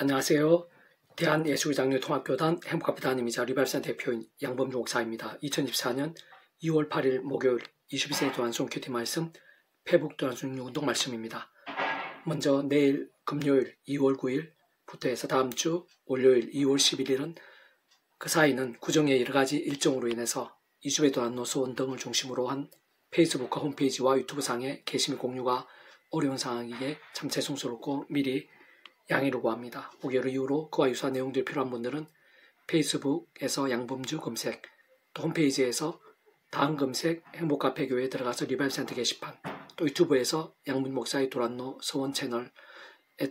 안녕하세요. 대한예수장로통합교단 행복합비단임이자 리발산 대표인 양범주 목사입니다. 2024년 2월 8일 목요일 22세기 도안송 큐티 말씀 페북 도안송 운동 말씀입니다. 먼저 내일 금요일 2월 9일부터 해서 다음 주 월요일 2월 11일은 그 사이는 구정의 여러가지 일정으로 인해서 이주배 도안노 소원 등을 중심으로 한 페이스북과 홈페이지와 유튜브 상의 게시 및 공유가 어려운 상황이기에 참 죄송스럽고 미리 양해를 구합니다. 목요일 이후로 그와 유사한 내용들이 필요한 분들은 페이스북에서 양범주 검색, 또 홈페이지에서 다음 검색 행복카페교회에 들어가서 리바이브센터 게시판, 또 유튜브에서 양문 목사의 도란노 서원 채널에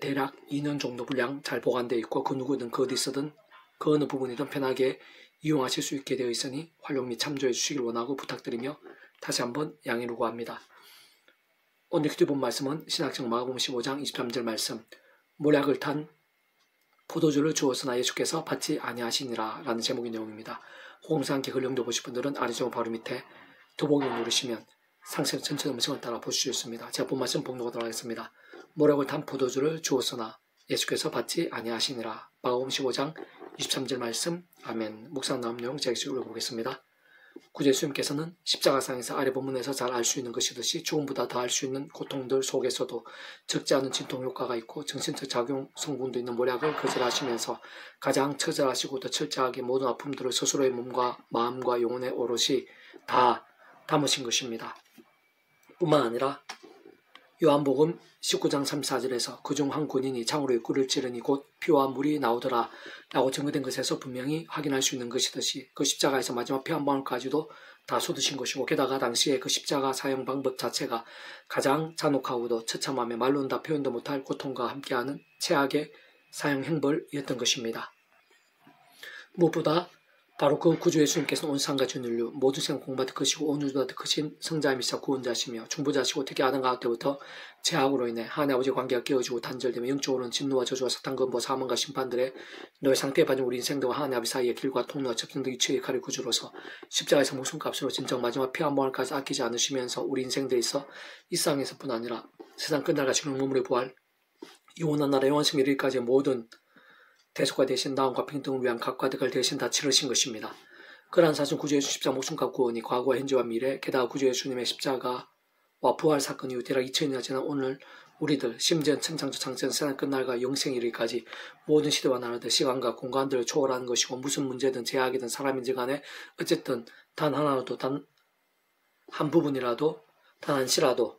대략 2년 정도 분량 잘 보관되어 있고 그 누구든 그 어디서든 그 어느 부분이든 편하게 이용하실 수 있게 되어 있으니 활용 및 참조해 주시길 원하고 부탁드리며 다시 한번 양해를 구합니다. 오늘 큐티 본 말씀은 신학적 마가복음 15장 23절 말씀, 모략을 탄 포도주를 주었으나 예수께서 받지 아니하시니라 라는 제목의 내용입니다. 호응사 함께 글령도 보실 분들은 아래쪽 바로 밑에 더보기를 누르시면 상세 전체 음성을 따라 보실 수 있습니다. 제가 본 말씀 봉독하도록 하겠습니다. 모략을 탄 포도주를 주었으나 예수께서 받지 아니하시니라. 마가복음 15장 23절 말씀. 아멘. 묵상 나온 내용 제가 읽어보겠습니다. 구주 예수님께서는 십자가상에서 아래 본문에서 잘 알 수 있는 것이듯이 죽음보다 더 알 수 있는 고통들 속에서도 적지 않은 진통 효과가 있고 정신적 작용 성분도 있는 모략을 거절하시면서 가장 처절하시고 더 철저하게 모든 아픔들을 스스로의 몸과 마음과 영혼에 오롯이 다 담으신 것입니다. 뿐만 아니라 요한복음 19장 34절에서 그중 한 군인이 창으로 꿀을 찌르니 곧 피와 물이 나오더라 라고 증거된 것에서 분명히 확인할 수 있는 것이듯이 그 십자가에서 마지막 피 한 방울까지도 다 쏟으신 것이고 게다가 당시에 그 십자가 사용 방법 자체가 가장 잔혹하고도 처참하며 말로는 다 표현도 못할 고통과 함께하는 최악의 사용 행벌이었던 것입니다. 무엇보다 바로 그 구주 예수님께서는 온 세상과 전 인류 모든 생을 공부받을 것이고 온 우주보다 크신 성자이시자 구원자시며 중보자시고 특히 아담 가악 때부터 죄악으로 인해 하나님 아버지의 관계가 깨어지고 단절되며 영적으로는 진노와 저주와 사탄 근보 사망과 심판들의 너의 상태에 빠진 우리 인생들과 하나님 아버지 사이의 길과 통로와 접경 등 이치의 칼의 구주로서 십자가에서 목숨값으로 진정 마지막 피 한 방울까지 아끼지 않으시면서 우리 인생들에 있어 이 세상에서뿐 아니라 세상 끝날까지 영물의 부활 영원한 나라 영원성 이르기까지의 모든 대속과 대신 나음과 평등을 위한 각과 득을 대신 다 치르신 것입니다. 그러한 사실 구주 예수 십자가 목숨값 구원이 과거와 현재와 미래 게다가 구주 예수님의 십자가와 부활 사건 이후 대략 2000년이 지난 오늘 우리들 심지어 천창조 창세는 세상 끝날과 영생 이르기까지 모든 시대와 나라들 시간과 공간들을 초월하는 것이고 무슨 문제든 제약이든 사람인지 간에 어쨌든 단 하나라도 단 한 부분이라도 단 한시라도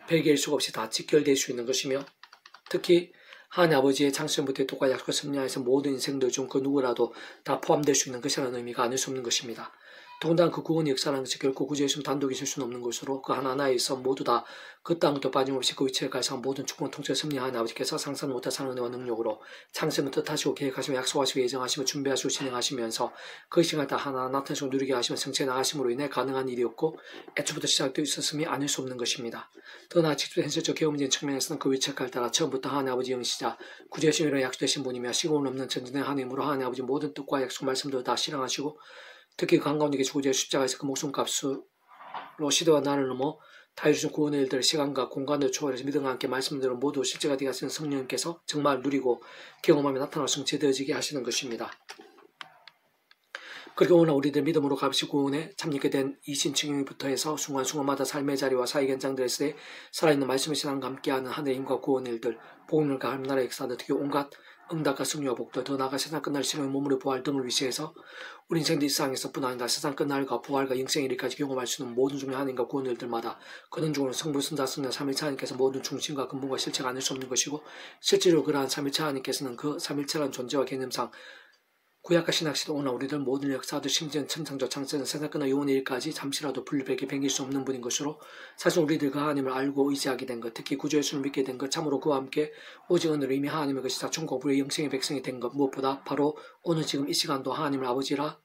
별개일 수가 없이 다 직결될 수 있는 것이며 특히 하나님 아버지의 창세전부터 똑같이 약속을 승리하여서 모든 인생들 중 그 누구라도 다 포함될 수 있는 것이라는 의미가 아닐 수 없는 것입니다. 더군다나 그 구원의 역사라는 것이 결코 구주 예수님 단독이 있을 수는 없는 것으로 그 하나하나에 있어 모두 다 그 땅도 빠짐없이 그 위치에 갈상 모든 축복은 통째로 승리하는 아버지께서 상상 못할 사랑과 능력으로 창세부터 뜻하시고 계획하시며 약속하시고 예정하시며 준비하시고 진행하시면서 그 시간을 다 하나하나 나타내시고 누리게 하시며 성취해 나가심으로 인해 가능한 일이었고 애초부터 시작되어 있었음이 아닐 수 없는 것입니다. 더나 직접 현실적 경험적인 측면에서는 그 위치에 따라 처음부터 하나님 아버지 영시자 구주 예수님이라 약속되신 분이며 시공을 없는 전진의 하나님으로 하나님 아버지 모든 뜻과 약속 말씀들을 다 실행하시고 특히 그 한가운데 계시고 구주의 십자가에서 그 목숨값으로 시대와 나를 넘어 다해주신 구원의 일들 시간과 공간을 초월해서 믿음과 함께 말씀들을 모두 실제가 되게 하시는 성령님께서 정말 누리고 경험하며 나타나 성취되어지게 하시는 것입니다. 그리고 오늘 우리들 믿음으로 값이 구원에 참여하게 된 이신층부터 해서 순간순간마다 삶의 자리와 사회 현장들에서의 살아있는 말씀의 신앙과 함께하는 하늘의 힘과 구원의 일들 복음을 가할 나라의 역사들 특히 온갖 응답과 승리와 복도 더 나아가 세상 끝날 신의 몸으로 부활 등을 위시해서 우리 인생들 이 세상에서뿐 아니라 세상 끝날과 부활과 영생 이르기까지 경험할 수 있는 모든 종류의 하나님과 구원의 일들마다 그는 중으로 성부 선자 성령 삼일체 하나님께서 모든 중심과 근본과 실체가 아닐 수 없는 것이고 실제로 그러한 삼일체 하나님께서는 그 삼일체라는 존재와 개념상 구약과 신학시도 오늘 우리들 모든 역사들 심지어 천창조 창세는 세상 끝나 영원의 일까지 잠시라도 분리되게 변길 수 없는 분인 것으로 사실 우리들 그 하나님을 알고 의지하게 된 것 특히 구주 예수를 믿게 된 것 참으로 그와 함께 오직 오늘 이미 하나님의 것이 다 천국의 영생의 백성이 된 것 무엇보다 바로 오늘 지금 이 시간도 하나님을 아버지라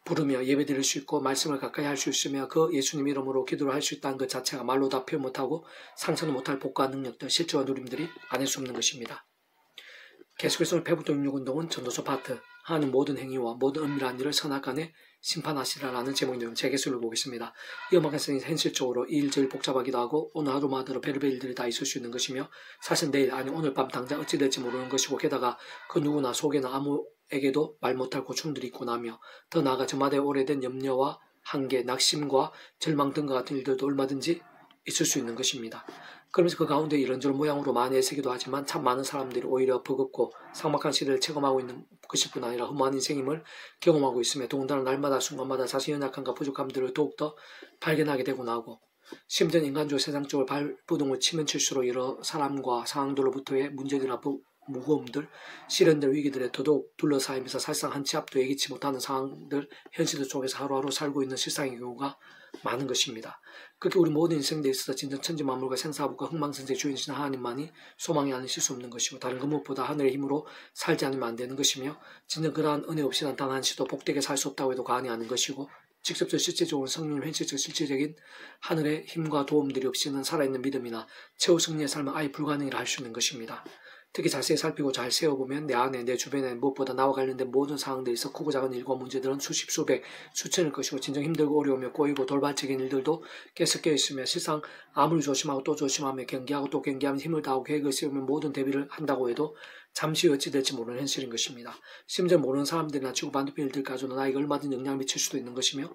부르며 예배드릴 수 있고 말씀을 가까이 할 수 있으며 그 예수님 이름으로 기도를 할 수 있다는 것 자체가 말로 다 표현 못하고 상상도 못할 복과 능력들 실제와 누림들이 아닐 수 없는 것입니다. 계속해서 페북 동력운동은 전도서 파트 하는 모든 행위와 모든 은밀한 일을 선악간에 심판하시라라는 제목의 내용 재개수를 보겠습니다. 이 음악에서는 현실적으로 이 일들이 복잡하기도 하고 오늘 하루마다 별의별 일들이 다 있을 수 있는 것이며 사실 내일 아니 오늘 밤 당장 어찌 될지 모르는 것이고 게다가 그 누구나 속에는 아무에게도 말 못할 고충들이 있고 나며 더 나아가 저마다의 오래된 염려와 한계, 낙심과 절망 등과 같은 일들도 얼마든지 있을 수 있는 것입니다. 그러면서 그 가운데 이런저런 모양으로 많이 애쓰기도 하지만 참 많은 사람들이 오히려 버겁고 삭막한 시대를 체감하고 있는 것일 뿐 아니라 허무한 인생임을 경험하고 있으며 더군다나 날마다 순간마다 자신의 연약함과 부족함들을 더욱더 발견하게 되고 나고 심지어 인간적으로 세상적으로 발부동을 치면 칠수록 여러 사람과 상황들로부터의 문제들이나 무거움들, 시련들, 위기들에 더더욱 둘러싸이면서 사실상 한 치 앞도 예기치 못하는 상황들, 현실들 속에서 하루하루 살고 있는 실상의 경우가 많은 것입니다. 그렇게 우리 모든 인생에 있어서 진정 천지만물과 생사하부가 흥망성쇠의 주인이신 하나님만이 소망이 아니실 수 없는 것이고 다른 그 무엇보다 하늘의 힘으로 살지 않으면 안 되는 것이며 진정 그러한 은혜 없이는 단 한시도 복되게 살 수 없다고 해도 과언이 아닌 것이고 직접적 실제적으로 성령 현실적 실질적인 하늘의 힘과 도움들이 없이는 살아있는 믿음이나 최후 승리의 삶은 아예 불가능이라 할 수 있는 것입니다. 특히 자세히 살피고 잘 세워보면 내 안에 내 주변에 무엇보다 나와 관련된 모든 상황들에서 크고 작은 일과 문제들은 수십 수백 수천일 것이고 진정 힘들고 어려우며 꼬이고 돌발적인 일들도 계속 깨어있으며 실상 아무리 조심하고 또 조심하며 경계하고 또 경계하면 힘을 다하고 계획을 세우며 모든 대비를 한다고 해도 잠시 어찌 될지 모르는 현실인 것입니다. 심지어 모르는 사람들이나 지구 반대편 일들까지도 나에게 얼마든 영향을 미칠 수도 있는 것이며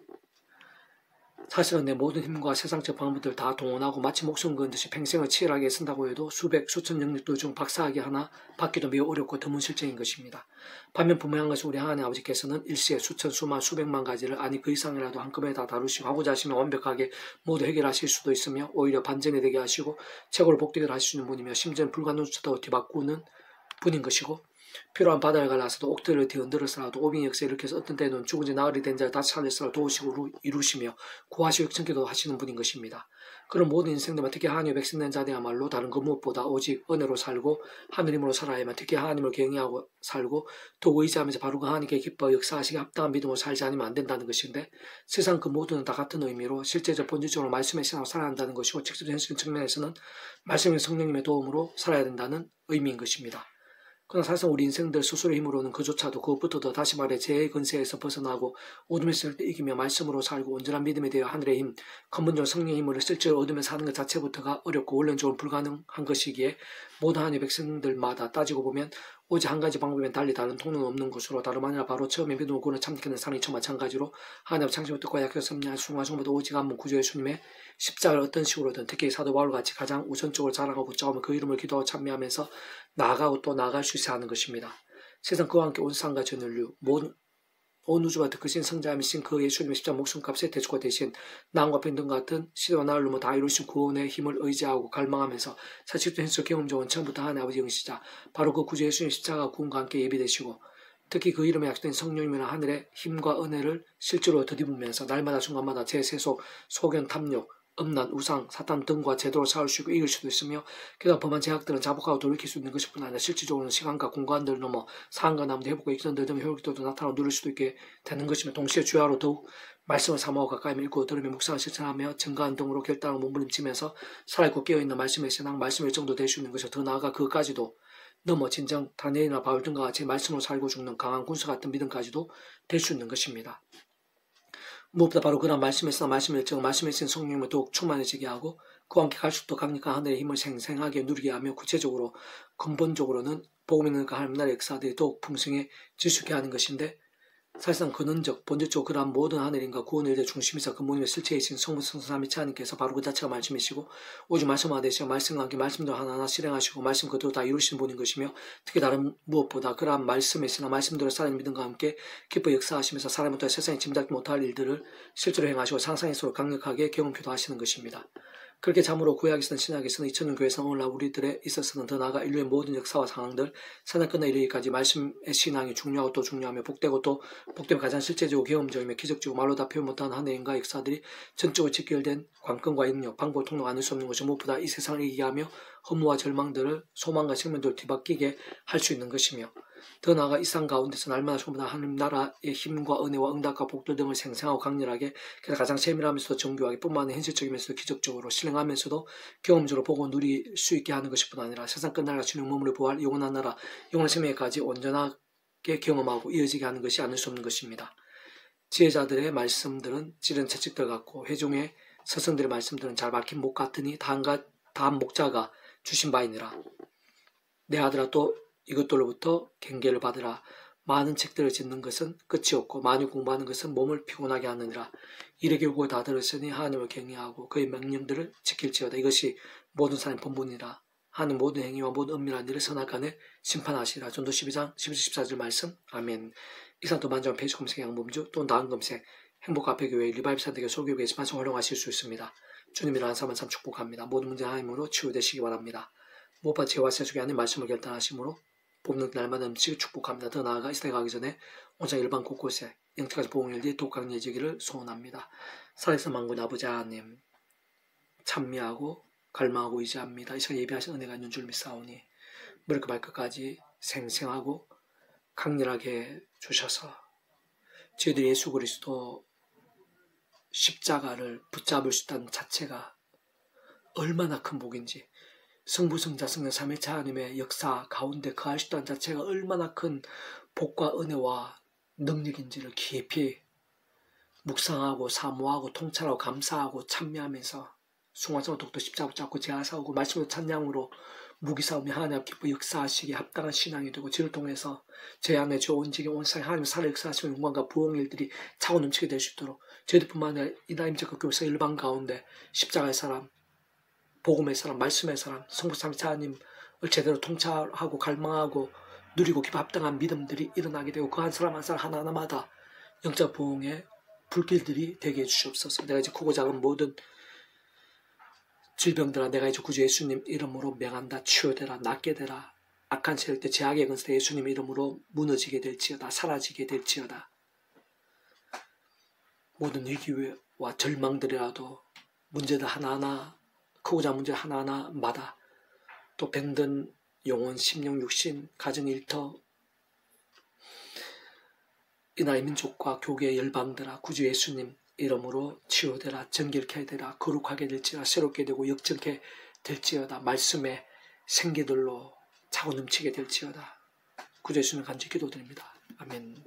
사실은 내 모든 힘과 세상적 방법들 다 동원하고 마치 목숨 그은 듯이 평생을 치열하게 쓴다고 해도 수백 수천 영역들 중 박사학위 하나 받기도 매우 어렵고 드문 실정인 것입니다. 반면 분명한 것은 우리 하나님 아버지께서는 일시에 수천 수만 수백만 가지를 아니 그 이상이라도 한꺼번에 다 다루시고 하고자 하시면 완벽하게 모두 해결하실 수도 있으며 오히려 반전이 되게 하시고 최고로 복되게 하실 수 있는 분이며 심지어 불가능조차도 뒤바꾸는 분인 것이고 필요한 바다를 갈라서도 옥들을 뒤흔들어서라도 오빙 역사에 일으켜서 어떤 때는 죽은 지 나흘이 된 자를 다시 살려서라도 도우시고 이루시며 구하시고 역천기도 하시는 분인 것입니다. 그런 모든 인생들만 특히 하나님의 백성된 자들야말로 다른 그 무엇보다 오직 은혜로 살고 하느님으로 살아야만 특히 하나님을 경외하고 살고 또 의지하면서 바로 그 하나님께 기뻐 역사하시기에 합당한 믿음으로 살지 않으면 안 된다는 것인데 세상 그 모두는 다 같은 의미로 실제적 본질적으로 말씀의 신앙으로 살아야 한다는 것이고 직접 현실 측면에서는 말씀의 성령님의 도움으로 살아야 된다는 의미인 것입니다. 그러나 사실상 우리 인생들 스스로의 힘으로는 그조차도 그것부터도 다시 말해 죄의 근세에서 벗어나고 어둠에서 이기며 말씀으로 살고 온전한 믿음에 대해 하늘의 힘, 근본적으로 성령의 힘을 실제로 얻으며 사는 것 자체부터가 어렵고 원론적으로 불가능한 것이기에 모든 하나님의 백성들마다 따지고 보면 오직 한 가지 방법이면 달리 다른 통로는 없는 것으로 다름 아니라 바로 처음에 믿음을 구원을 참기는 사람이처 마찬가지로 하나님 창조부터 고약해서 섭리한 숭화성보다 오직 한 분 구주 예수님의 십자가를 어떤 식으로든 특히 사도 바울과 같이 가장 우선적으로 자랑하고 붙잡으며 그 이름을 기도하고 찬미하면서 나아가고 또 나아갈 수 있어야 하는 것입니다. 세상 그와 함께 온 세상과 전 인류 온 우주와 더 크신 성자이신 그 예수님의 십자가 목숨값의 대주가 되신 나음과 평등 같은 시대와 나를 넘어 다 이루신 구원의 힘을 의지하고 갈망하면서 사실도 현실 경험적인 처음부터 하나님 아버지 영시자 바로 그 구주 예수님의 십자가 구원과 함께 예비되시고 특히 그 이름에 약속된 성령님이나 하늘의 힘과 은혜를 실제로 덧입으면서 날마다 순간마다 제 세속, 소견, 탐욕, 음란, 우상, 사탄 등과 제도로 싸울 수 있고 이길 수도 있으며 게다가 범한 제약들은 자복하고 돌이킬 수 있는 것일 뿐 아니라 실질적으로는 시간과 공간들을 넘어 사안과 나무도 회복과 익선들 등 효율도도 나타나고 누릴 수도 있게 되는 것이며 동시에 주야로 더욱 말씀을 사모하고 가까이 읽고 들으며 묵상을 실천하며 증거한 등으로 결단하고 몸부림치면서 살아있고 깨어있는 말씀의 신앙, 말씀의 정도 될 수 있는 것이고 더 나아가 그것까지도 넘어 진정 다니엘이나 바울 등과 같이 말씀으로 살고 죽는 강한 군수 같은 믿음까지도 될 수 있는 것입니다. 무엇보다 바로 그런 말씀의 쓰나 말씀의 일정, 말씀의 쓴 성령님을 더욱 충만해지게 하고 그와 함께 갈수록 더 강력한 하늘의 힘을 생생하게 누리게 하며 구체적으로 근본적으로는 복음 있는 그 하나님 나라의 역사들이 더욱 풍성해질 수 있게 하는 것인데 사실상 근원적, 본질적으로 그러한 모든 하늘인과 구원의 일의 중심이자 근본임의 실체이신 성부 성삼 이체 하나님께서 바로 그 자체가 말씀이시고 오직 말씀화 되시고 말씀과 함께 말씀도 하나하나 실행하시고 말씀 그대로 다 이루시는 분인 것이며 특히 다른 무엇보다 그러한 말씀의 신앙 말씀대로 살아있는 믿음과 함께 기뻐 역사하시면서 사람부터 세상에 짐작지 못할 일들을 실제로 행하시고 상상에서 강력하게 경험기도 하시는 것입니다. 그렇게 참으로 구약에서는 신약에서는 2000년 교회에서는 오늘날 우리들에 있어서는 더 나아가 인류의 모든 역사와 상황들 세상 끝나 이르기까지 말씀의 신앙이 중요하고 또 중요하며 복되고 또 복되면 가장 실제적이고 경험적이며 기적적이고 말로 다 표현 못하는 하나님과 역사들이 전적으로 직결된 관건과 능력, 방법, 통로가 아닐 수 없는 것이 무엇보다 이 세상을 이기게 하며 허무와 절망들을 소망과 생명들을 뒤바뀌게 할 수 있는 것이며 더 나아가 이 세상 가운데서 날마다 전부 다 하나님 나라의 힘과 은혜와 응답과 복들 등을 생생하고 강렬하게 그래서 가장 세밀하면서도 정교하게 뿐만 아니라 현실적이면서도 기적적으로 실행하면서도 경험적으로 보고 누릴 수 있게 하는 것일 뿐 아니라 세상 끝날과 주님 몸으로 부활 영원한 나라 영원한 생명까지 온전하게 경험하고 이어지게 하는 것이 아닐 수 없는 것입니다. 지혜자들의 말씀들은 찌른 채찍들 같고 회중의 서성들의 말씀들은 잘 박힌 목 같으니 다한 목자가 주신 바이니라. 내 아들아 또 이것들로부터 경계를 받으라. 많은 책들을 짓는 것은 끝이 없고 많이 공부하는 것은 몸을 피곤하게 하느니라. 이르 결국 다 들었으니 하나님을 경외하고 그의 명령들을 지킬지어다. 이것이 모든 사람의 본분이라. 하나님 모든 행위와 모든 은밀한 일을 선악간에 심판하시라. 전도 12장 11-14절 말씀. 아멘. 이상도 만점 페이지 검색 양범주 또는 다음 검색 행복카페교회 리바이브 산대교 소교회에서 활용하실 수 있습니다. 주님이라 한사만 참 축복합니다. 모든 문제 하나님으로 치유되시기 바랍니다. 무엇보다 죄와 세속이 아닌 말씀을 결단하심으로 뽑는 날마다 음식을 축복합니다. 더 나아가 이 시대 가기 전에 온상 일반 곳곳에 영태까지 보응일들이 독강해지기를 소원합니다. 살아계신 만군 아버지 하나님 찬미하고 갈망하고 의지합니다. 이 시간 예배하신 은혜가 있는 줄 믿사오니 머리끝 발끝까지 생생하고 강렬하게 주셔서 저희들이 예수 그리스도 십자가를 붙잡을 수 있다는 자체가 얼마나 큰 복인지, 성부, 성자, 성령, 삼위일체 하나님의 역사 가운데 거할 수 있다는 자체가 얼마나 큰 복과 은혜와 능력인지를 깊이 묵상하고 사모하고 통찰하고 감사하고 찬미하면서 숭화성을 독도 십자가 붙잡고 제하사오고 말씀으로 찬양으로 무기싸움이 하나님 앞에 역사하시기에 합당한 신앙이 되고 저를 통해서 제 안에 저 온지기 온 세상 하나님 살아 역사하시는 영광과 부흥일들이 차고 넘치게 될 수 있도록 저희들뿐만 아니라 이나임적 교회에서 일반 가운데 십자가의 사람, 복음의 사람, 말씀의 사람, 성부 삼위일체 하나님을 제대로 통찰하고 갈망하고 누리고 기뻐 합당한 믿음들이 일어나게 되고 그 한 사람 한 사람 하나하나마다 영적 부흥의 불길들이 되게 해주시옵소서. 내가 이제 크고 작은 모든 질병들아 내가 이제 구주 예수님 이름으로 명한다. 치유되라. 낫게 되라. 악한 세력 때 제약의 근세 예수님 이름으로 무너지게 될지어다. 사라지게 될지어다. 모든 위기와 절망들이라도 문제들 하나하나 크고 작은 문제 하나하나마다 또 병든 영혼, 심령, 육신, 가정, 일터 이 나라의 민족과 교계의 열방들아 구주 예수님 이름으로 치유되라. 정결케 되라. 거룩하게 될지어다. 새롭게 되고 역정케 될지어다. 말씀의 생기들로 차고 넘치게 될지어다. 구주 예수님 간절히 기도드립니다. 아멘.